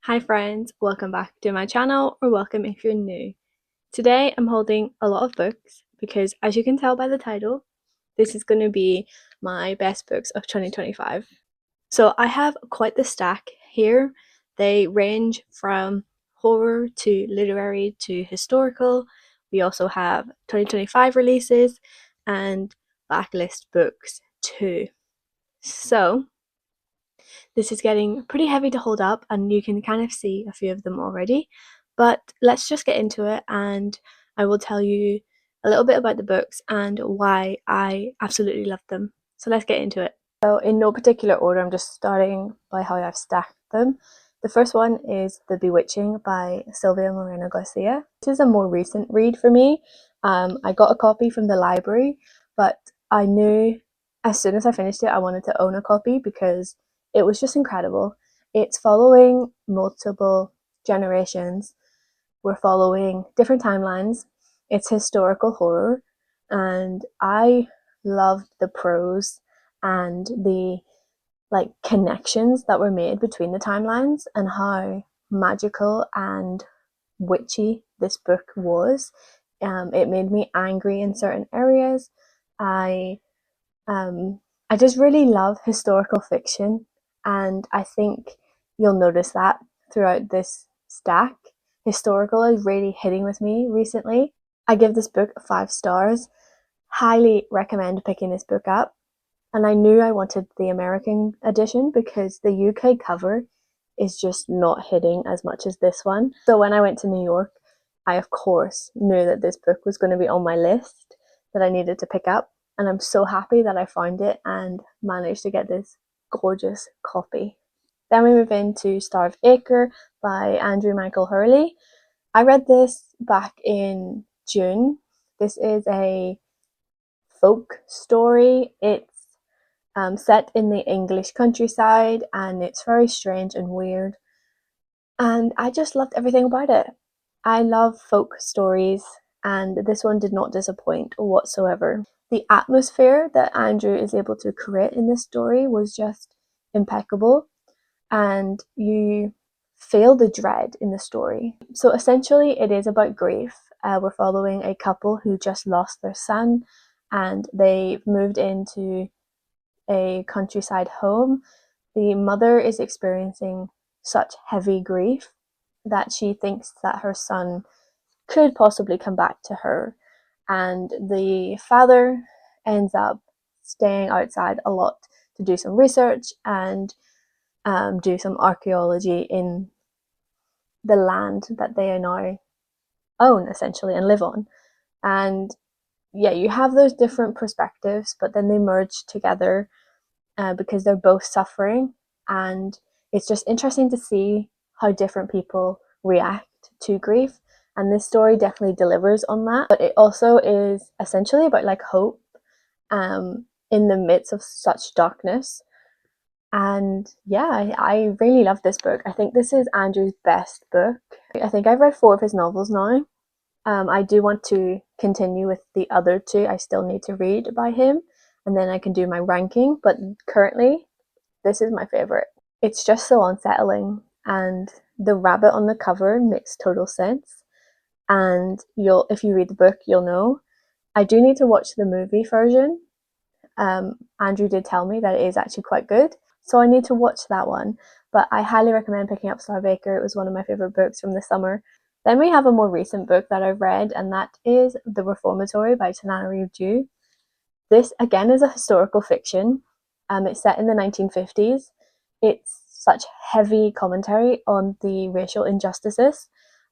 Hi friends, welcome back to my channel, or welcome if you're new. Today I'm holding a lot of books because, as you can tell by the title, this is going to be my best books of 2025. So I have quite the stack here. They range from horror to literary to historical. We also have 2025 releases and backlist books too. So this is getting pretty heavy to hold up, and you can kind of see a few of them already. But let's just get into it, and I will tell you a little bit about the books and why I absolutely love them. So let's get into it. So, in no particular order, I'm just starting by how I've stacked them. The first one is The Bewitching by Silvia Moreno Garcia. This is a more recent read for me. I got a copy from the library, but I knew as soon as I finished it, I wanted to own a copy because it was just incredible. It's following multiple generations. We're following different timelines. It's historical horror, and I loved the prose and the connections that were made between the timelines and how magical and witchy this book was. It made me angry in certain areas. I um, I just really love historical fiction, and I think you'll notice that throughout this stack. Historical is really hitting with me recently. I give this book 5 stars. Highly recommend picking this book up. And I knew I wanted the American edition because the UK cover is just not hitting as much as this one. So when I went to New York, I of course knew that this book was going to be on my list that I needed to pick up. And I'm so happy that I found it and managed to get this gorgeous copy. Then we move into Starved Acre by Andrew Michael Hurley. I read this back in June. This is a folk story. It's set in the English countryside, and it's very strange and weird. And I just loved everything about it. I love folk stories, and this one did not disappoint whatsoever. The atmosphere that Andrew is able to create in this story was just impeccable, and you feel the dread in the story. So essentially, it is about grief. We're following a couple who just lost their son, and they've moved into a countryside home. The mother is experiencing such heavy grief that she thinks that her son could possibly come back to her, and the father ends up staying outside a lot to do some research and do some archaeology in the land that they now own essentially and live on. And yeah, you have those different perspectives, but then they merge together because they're both suffering, and it's just interesting to see how different people react to grief. And this story definitely delivers on that, but it also is essentially about hope in the midst of such darkness. And yeah, I really love this book. I think this is Andrew's best book. I think I've read 4 of his novels now. I do want to continue with the other 2 I still need to read by him, and then I can do my ranking. But currently, this is my favorite. It's just so unsettling, and the rabbit on the cover makes total sense. And if you read the book, you'll know. I do need to watch the movie version. Andrew did tell me that it is actually quite good, so I need to watch that one. But I highly recommend picking up Starved Acre. It was one of my favorite books from the summer. Then we have a more recent book that I've read, and that is The Reformatory by Tananarive Due. This again is a historical fiction. It's set in the 1950s. It's such heavy commentary on the racial injustices,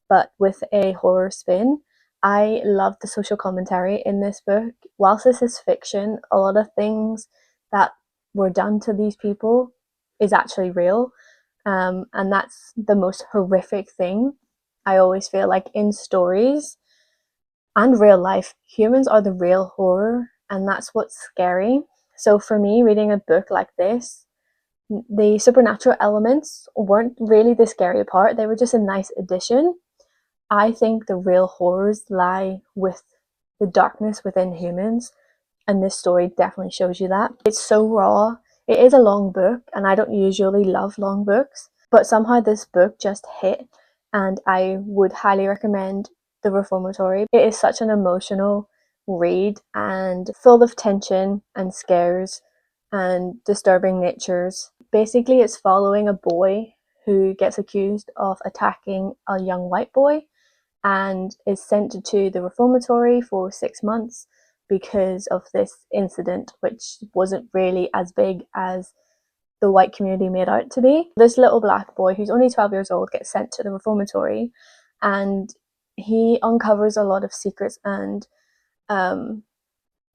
but with a horror spin. I love the social commentary in this book. Whilst this is fiction, a lot of things that were done to these people is actually real. And that's the most horrific thing. I always feel like in stories and real life, humans are the real horror, and that's what's scary. So for me, reading a book like this, the supernatural elements weren't really the scary part, they were just a nice addition. I think the real horrors lie with the darkness within humans, and this story definitely shows you that. It's so raw. It is a long book, and I don't usually love long books, But somehow this book just hit, and I would highly recommend The Reformatory. It is such an emotional read and full of tension and scares and disturbing natures. Basically, it's following a boy who gets accused of attacking a young white boy and is sent to the reformatory for 6 months because of this incident, which wasn't really as big as the white community made out to be. This little black boy, who's only 12 years old, gets sent to the reformatory, and he uncovers a lot of secrets and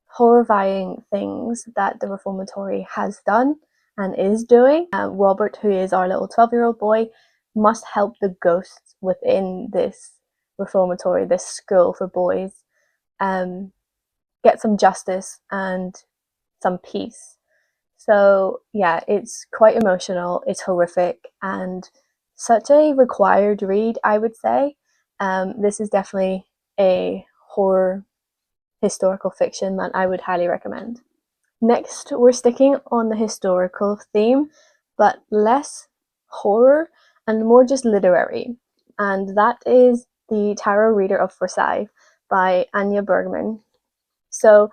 horrifying things that the reformatory has done and is doing. Robert, who is our little 12-year-old boy, must help the ghosts within this reformatory, this school for boys, get some justice and some peace. So yeah, it's quite emotional, it's horrific, and such a required read, I would say. This is definitely a horror historical fiction that I would highly recommend. Next, we're sticking on the historical theme, but less horror and more just literary. And that is The Tarot Reader of Versailles by Anya Bergman. So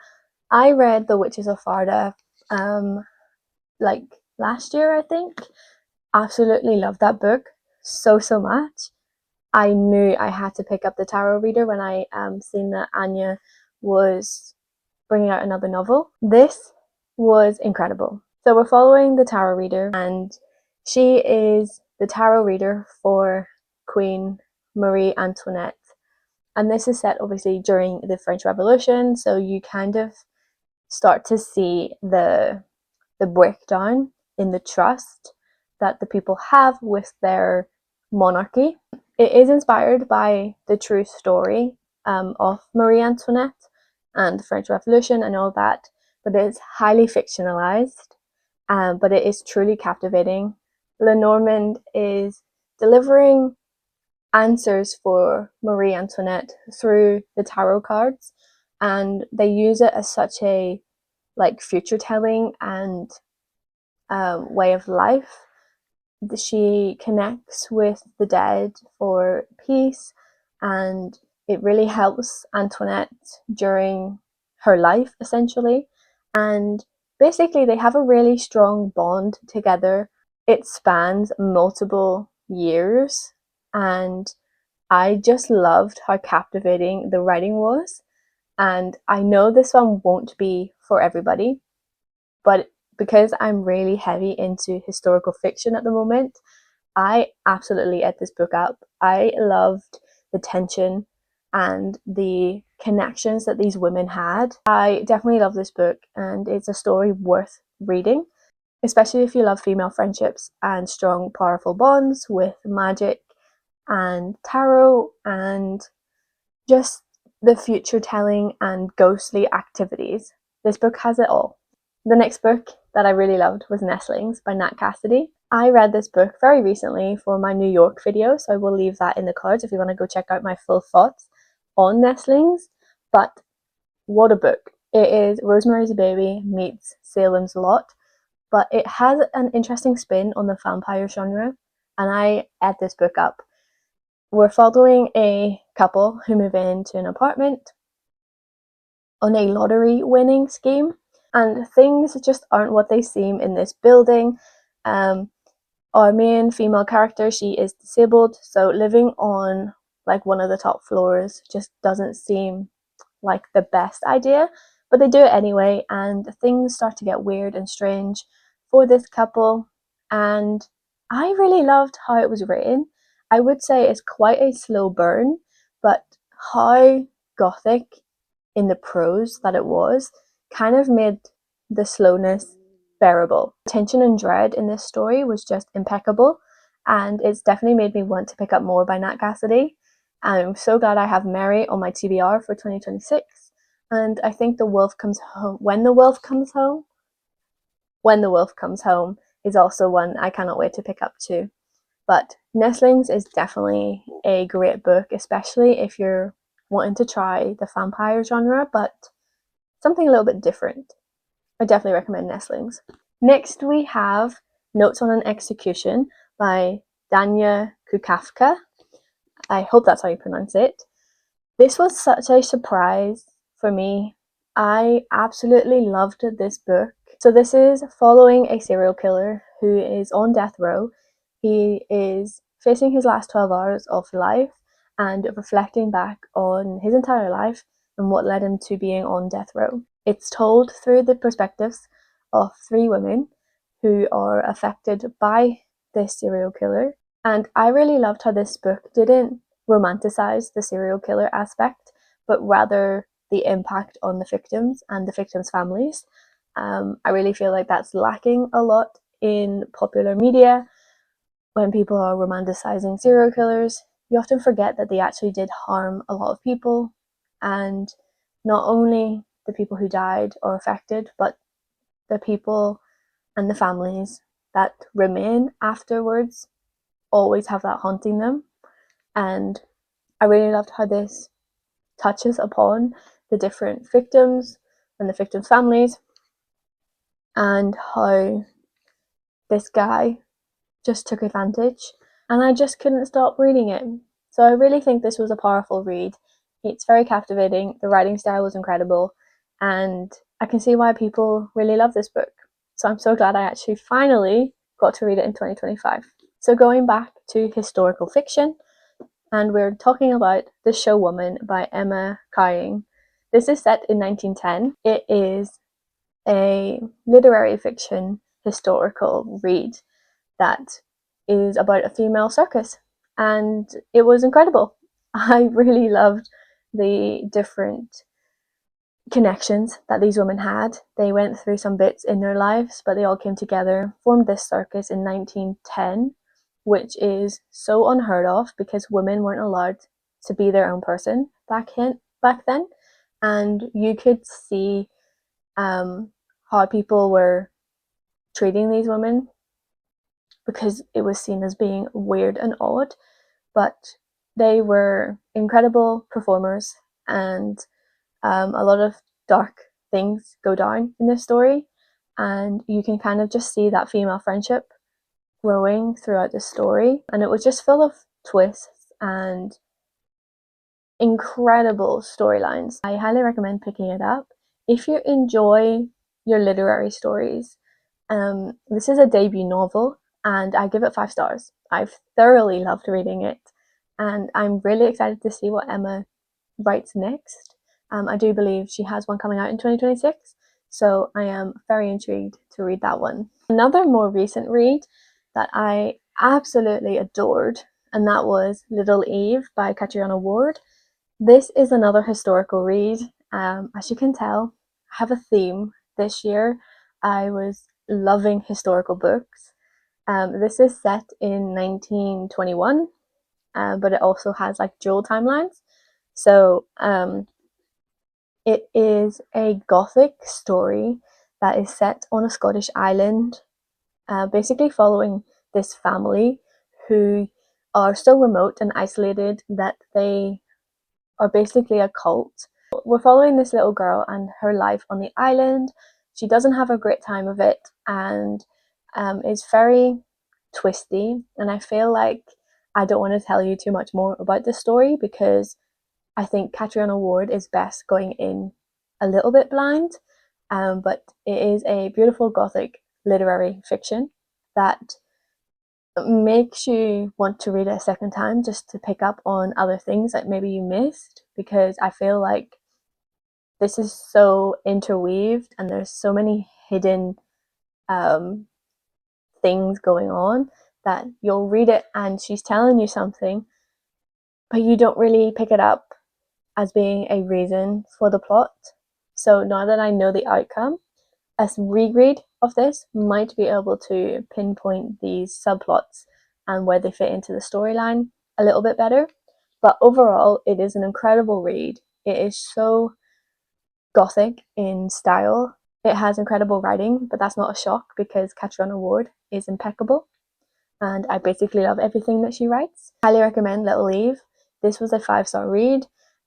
I read The Witches of Farda like last year, I think. Absolutely loved that book so much. I knew I had to pick up The Tarot Reader when I seen that Anya was bringing out another novel. This was incredible. So we're following the tarot reader, and she is the tarot reader for Queen Marie Antoinette. And this is set obviously during the French Revolution, so you kind of start to see the breakdown in the trust that the people have with their monarchy. It is inspired by the true story of Marie Antoinette and the French Revolution and all that, but it is highly fictionalized, but it is truly captivating. Lenormand is delivering answers for Marie Antoinette through the tarot cards, and they use it as such a like future telling and way of life. She connects with the dead for peace, and it really helps Antoinette during her life, essentially. And basically, they have a really strong bond together. It spans multiple years, and I just loved how captivating the writing was. And I know this one won't be for everybody, but because I'm really heavy into historical fiction at the moment, I absolutely ate this book up. I loved the tension and the connections that these women had. I definitely love this book, and it's a story worth reading, especially if you love female friendships and strong, powerful bonds with magic and tarot and just the future telling and ghostly activities. This book has it all. The next book that I really loved was Nestlings by Nat Cassidy. I read this book very recently for my New York video, so I will leave that in the cards if you want to go check out my full thoughts on Nestlings. But what a book. It is Rosemary's Baby meets Salem's Lot, but it has an interesting spin on the vampire genre, and I ate this book up. We're following a couple who move into an apartment on a lottery winning scheme, and things just aren't what they seem in this building. Our main female character, she is disabled, so living on like one of the top floors just doesn't seem like the best idea, but they do it anyway, and things start to get weird and strange for this couple. And I really loved how it was written. I would say it's quite a slow burn, but how gothic in the prose that it was kind of made the slowness bearable. Tension and dread in this story was just impeccable, and it's definitely made me want to pick up more by Nat Cassidy. I'm so glad I have Mary on my TBR for 2026, and I think The Wolf Comes Home, When the Wolf Comes Home, When the Wolf Comes Home is also one I cannot wait to pick up too. But Nestlings is definitely a great book, especially if you're wanting to try the vampire genre, but something a little bit different. I definitely recommend Nestlings. Next, we have Notes on an Execution by Dania Kukafka. I hope that's how you pronounce it. This was such a surprise for me. I absolutely loved this book. So this is following a serial killer who is on death row. He is facing his last 12 hours of life and reflecting back on his entire life and what led him to being on death row. It's told through the perspectives of three women who are affected by this serial killer. And I really loved how this book didn't romanticize the serial killer aspect, but rather the impact on the victims and the victims' families. I really feel like that's lacking a lot in popular media. When people are romanticizing serial killers, you often forget that they actually did harm a lot of people, and not only the people who died or affected, but the people and the families that remain afterwards always have that haunting them. And I really loved how this touches upon the different victims and the victims' families, and how this guy just took advantage, and I just couldn't stop reading it. So I really think this was a powerful read. It's very captivating, the writing style was incredible, and I can see why people really love this book. So I'm so glad I actually finally got to read it in 2025. So going back to historical fiction, and we're talking about The Showwoman by Emma Cowing. This is set in 1910. It is a literary fiction historical read that is about a female circus, and it was incredible. I really loved the different connections that these women had. They went through some bits in their lives, but they all came together, formed this circus in 1910, which is so unheard of because women weren't allowed to be their own person back then. And you could see how people were treating these women because it was seen as being weird and odd, but they were incredible performers, and a lot of dark things go down in this story, and you can kind of just see that female friendship growing throughout the story, and it was just full of twists and incredible storylines. I highly recommend picking it up if you enjoy your literary stories. This is a debut novel, and I give it 5 stars. I've thoroughly loved reading it, and I'm really excited to see what Emma writes next. I do believe she has one coming out in 2026, so I am very intrigued to read that one. Another more recent read that I absolutely adored, and that was Little Eve by Catriona Ward. This is another historical read. As you can tell, I have a theme this year. I was loving historical books. This is set in 1921, but it also has like dual timelines. So it is a gothic story that is set on a Scottish island, basically following this family who are so remote and isolated that they are basically a cult. We're following this little girl and her life on the island. She doesn't have a great time of it, and it's very twisty, and I feel like I don't want to tell you too much more about the story because I think Catriona Ward is best going in a little bit blind, but it is a beautiful gothic literary fiction that makes you want to read it a second time just to pick up on other things that maybe you missed, because I feel like this is so interweaved and there's so many hidden um, things going on that you'll read it and she's telling you something, but you don't really pick it up as being a reason for the plot. So now that I know the outcome, a reread of this might be able to pinpoint these subplots and where they fit into the storyline a little bit better. But overall, it is an incredible read. It is so gothic in style. It has incredible writing, but that's not a shock because Catriona Ward is impeccable, and I basically love everything that she writes. Highly recommend Little Eve. This was a 5-star read,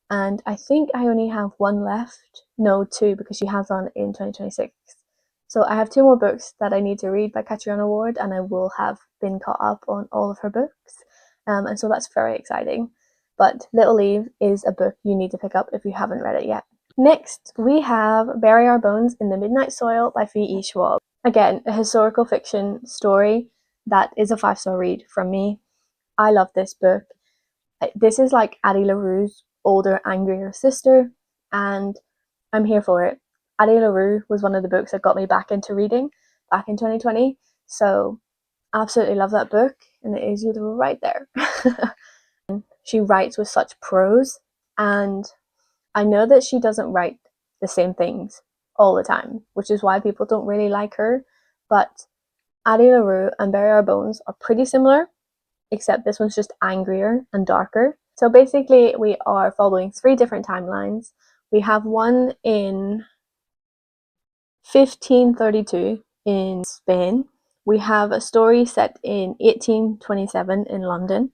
and I think I only have one left. No, two, because she has one in 2026. So I have 2 more books that I need to read by Catriona Ward, and I will have been caught up on all of her books. And so that's very exciting. But Little Eve is a book you need to pick up if you haven't read it yet. Next, we have Bury Our Bones in the Midnight Soil by V.E. Schwab. Again, a historical fiction story that is a 5-star read from me. I love this book. This is like Addie LaRue's older, angrier sister, and I'm here for it. Addie LaRue was one of the books that got me back into reading back in 2020, so absolutely love that book, and it is right there. She writes with such prose, and I know that she doesn't write the same things all the time, which is why people don't really like her, but Addie LaRue and Bury Our Bones are pretty similar, except this one's just angrier and darker. So basically we are following 3 different timelines. We have one in 1532 in Spain. We have a story set in 1827 in London.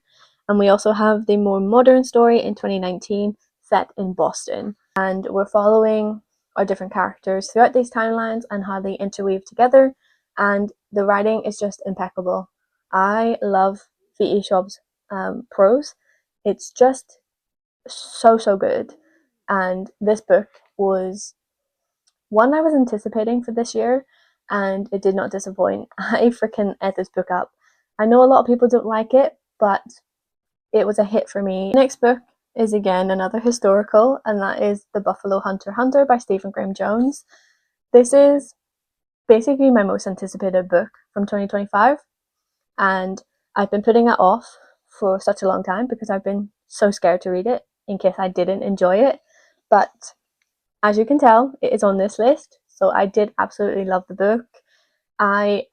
And we also have the more modern story in 2019 set in Boston. And we're following our different characters throughout these timelines and how they interweave together. And the writing is just impeccable. I love V.E. Schwab's prose. It's just so good. And this book was one I was anticipating for this year, and it did not disappoint. I freaking ate this book up. I know a lot of people don't like it, but it was a hit for me. Next book is again another historical, and that is The Buffalo Hunter by Stephen Graham Jones. This is basically my most anticipated book from 2025, and I've been putting it off for such a long time because I've been so scared to read it in case I didn't enjoy it. But as you can tell, it is on this list, so I did absolutely love the book. I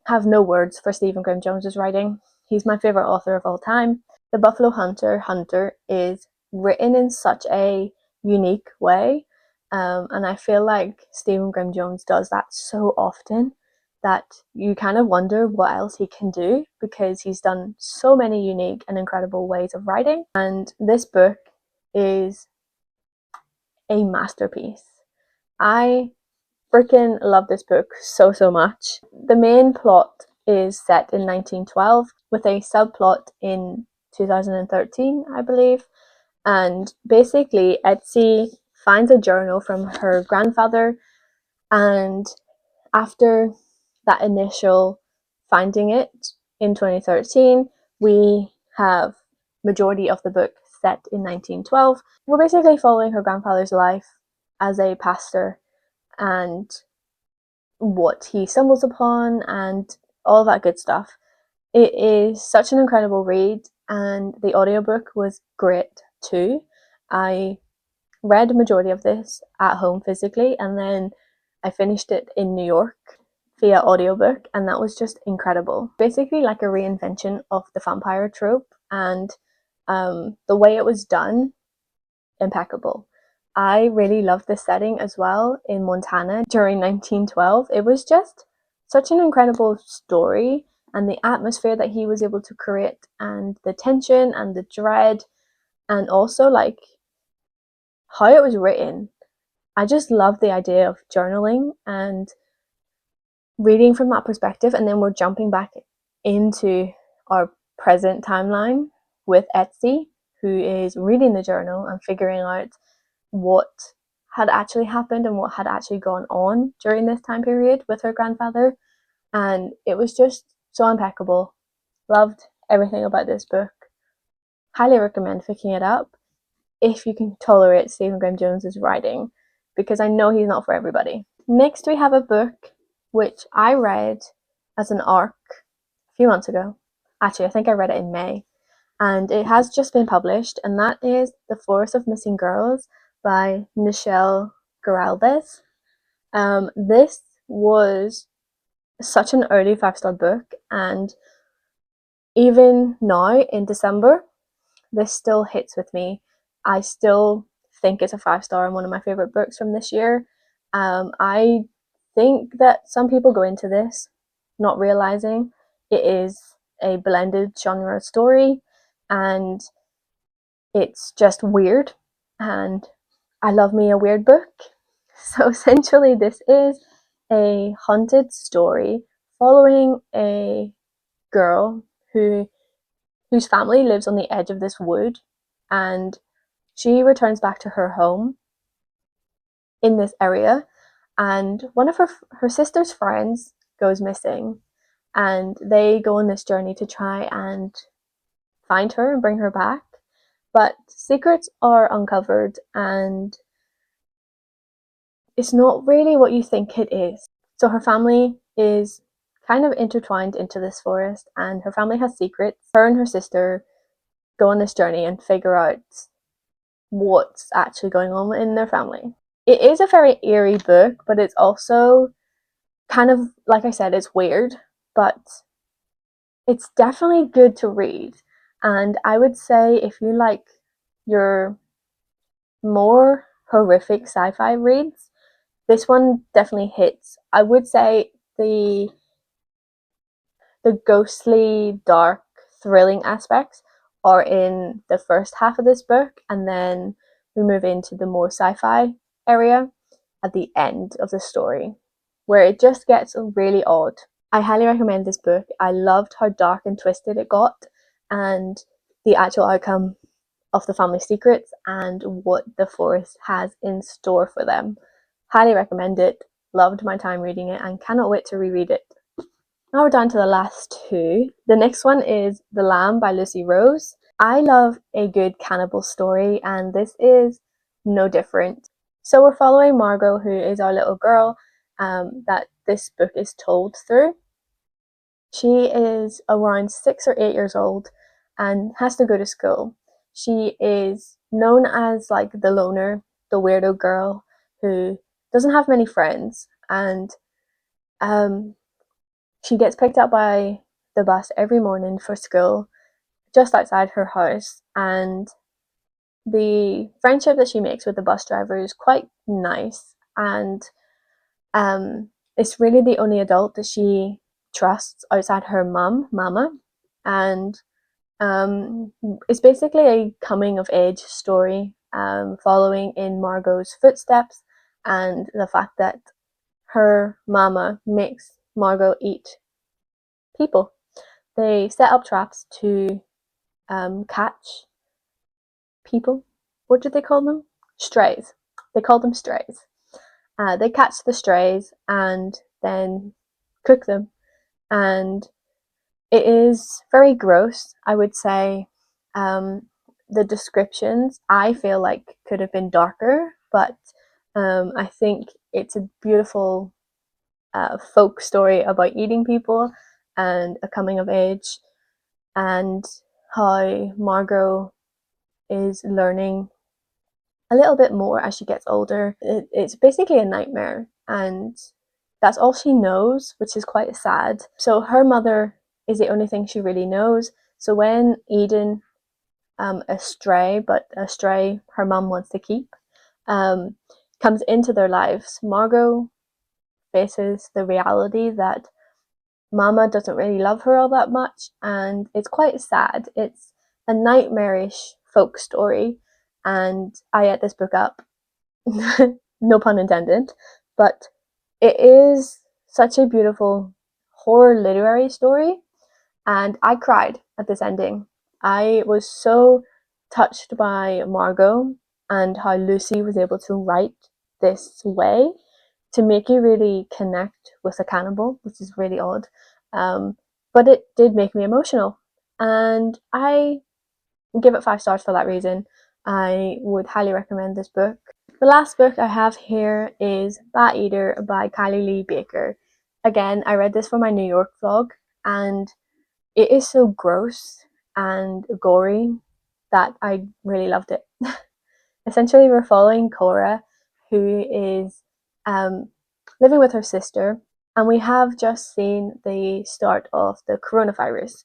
have no words for Stephen Graham Jones's writing. He's my favourite author of all time. The Buffalo Hunter is written in such a unique way, and I feel like Stephen Graham Jones does that so often that you kind of wonder what else he can do, because he's done so many unique and incredible ways of writing. And this book is a masterpiece. I freaking love this book so much. The main plot is set in 1912 with a subplot in 2013, I believe. And basically, Etsy finds a journal from her grandfather, and after that initial finding it in 2013, we have majority of the book set in 1912. We're basically following her grandfather's life as a pastor and what he stumbles upon and all that good stuff. It is such an incredible read, and the audiobook was great too. I read the majority of this at home physically, and then I finished it in New York via audiobook, and that was just incredible. Basically like a reinvention of the vampire trope, and the way it was done, impeccable. I really loved the setting as well in Montana during 1912. It was just such an incredible story, and the atmosphere that he was able to create, and the tension and the dread, and also like how it was written. I just love the idea of journaling and reading from that perspective, and then we're jumping back into our present timeline with Etsy, who is reading the journal and figuring out what had actually happened and what had actually gone on during this time period with her grandfather. And it was just so impeccable. Loved everything about this book. Highly recommend picking it up if you can tolerate Stephen Graham Jones's writing, because I know he's not for everybody. Next, we have a book which I read as an ARC a few months ago. Actually, I think I read it in May, and it has just been published, and that is The Forest of Missing Girls by Nichelle Geraldes. This was such an early 5-star book, and even now in December, this still hits with me. I still think it's a 5-star and one of my favorite books from this year. I think that some people go into this not realizing it is a blended genre story, and it's just weird, and I love me a weird book. So essentially this is a haunted story following a girl whose family lives on the edge of this wood, and she returns back to her home in this area, and one of her sister's friends goes missing, and they go on this journey to try and find her and bring her back. But secrets are uncovered, and it's not really what you think it is. So her family is kind of intertwined into this forest, and her family has secrets. Her and her sister go on this journey and figure out what's actually going on in their family. It is a very eerie book, but it's also kind of, like I said, it's weird, but it's definitely good to read. And I would say if you like your more horrific sci-fi reads, this one definitely hits. I would say the ghostly, dark, thrilling aspects are in the first half of this book, and then we move into the more sci-fi area at the end of the story, where it just gets really odd. I highly recommend this book. I loved how dark and twisted it got, and the actual outcome of the family secrets and what the forest has in store for them. Highly recommend it. Loved my time reading it and cannot wait to reread it. Now we're down to the last two. The next one is The Lamb by Lucy Rose. I love a good cannibal story, and this is no different. So we're following Margot, who is our little girl that this book is told through. She is around 6 or 8 years old and has to go to school. She is known as like the loner, the weirdo girl who doesn't have many friends, and she gets picked up by the bus every morning for school just outside her house, and the friendship that she makes with the bus driver is quite nice, and it's really the only adult that she trusts outside her mama, and it's basically a coming of age story, following in Margot's footsteps, and the fact that her mama makes Margot eat people. They set up traps to catch people. What do they call them? Strays. They call them strays. They catch the strays and then cook them, and it is very gross, I would say. The descriptions I feel like could have been darker, but I think it's a beautiful folk story about eating people and a coming of age, and how Margot is learning a little bit more as she gets older. It's basically a nightmare, and that's all she knows, which is quite sad. So her mother is the only thing she really knows. So when Eden, a stray, but a stray her mum wants to keep, comes into their lives, Margot faces the reality that Mama doesn't really love her all that much, and it's quite sad. It's a nightmarish folk story, and I ate this book up, no pun intended, but it is such a beautiful horror literary story, and I cried at this ending. I was so touched by Margot and how Lucy was able to write this way to make you really connect with a cannibal, which is really odd. But it did make me emotional, and I give it 5 stars for that reason. I would highly recommend this book. The last book I have here is Bat Eater by Kylie Lee Baker. Again, I read this for my New York vlog, and it is so gross and gory that I really loved it. Essentially, we're following Cora, who is living with her sister, and we have just seen the start of the coronavirus.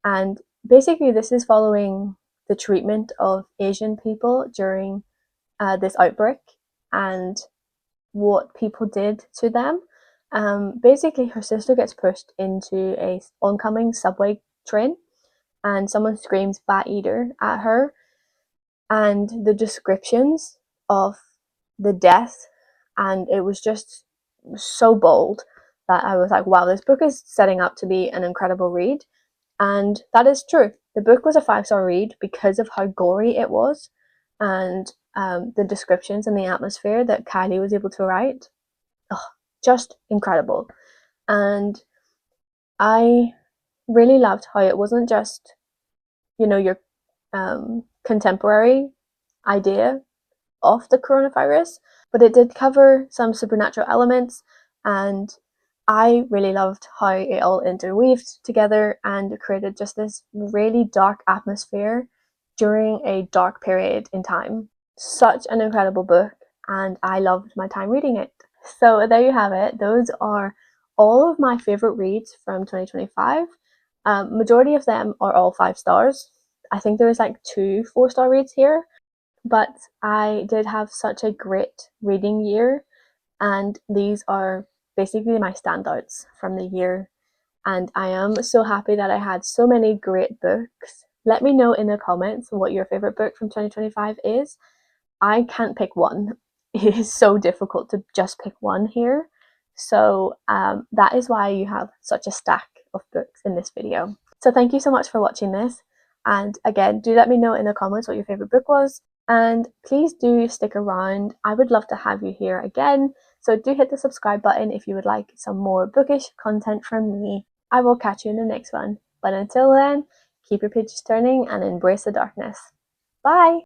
And basically, this is following the treatment of Asian people during this outbreak and what people did to them. Basically, her sister gets pushed into a oncoming subway train, and someone screams "Bat Eater" at her, and the descriptions of the death, and it was just so bold that I was like, wow, this book is setting up to be an incredible read. And that is true. The book was a 5-star read because of how gory it was, and the descriptions and the atmosphere that Kylie was able to write. Oh, just incredible. And I really loved how it wasn't just, your contemporary idea of the coronavirus, but it did cover some supernatural elements, and I really loved how it all interweaved together and created just this really dark atmosphere during a dark period in time. Such an incredible book, and I loved my time reading it. So there you have it. Those are all of my favorite reads from 2025. Majority of them are all 5 stars. I think there is like 2 4-star reads here, but I did have such a great reading year, and these are basically my standouts from the year. And I am so happy that I had so many great books. Let me know in the comments what your favorite book from 2025 is. I can't pick one. It is so difficult to just pick one here. So that is why you have such a stack of books in this video. So thank you so much for watching this. And again, do let me know in the comments what your favorite book was. And please do stick around. I would love to have you here again. So do hit the subscribe button if you would like some more bookish content from me. I will catch you in the next one. But until then, keep your pages turning and embrace the darkness. Bye!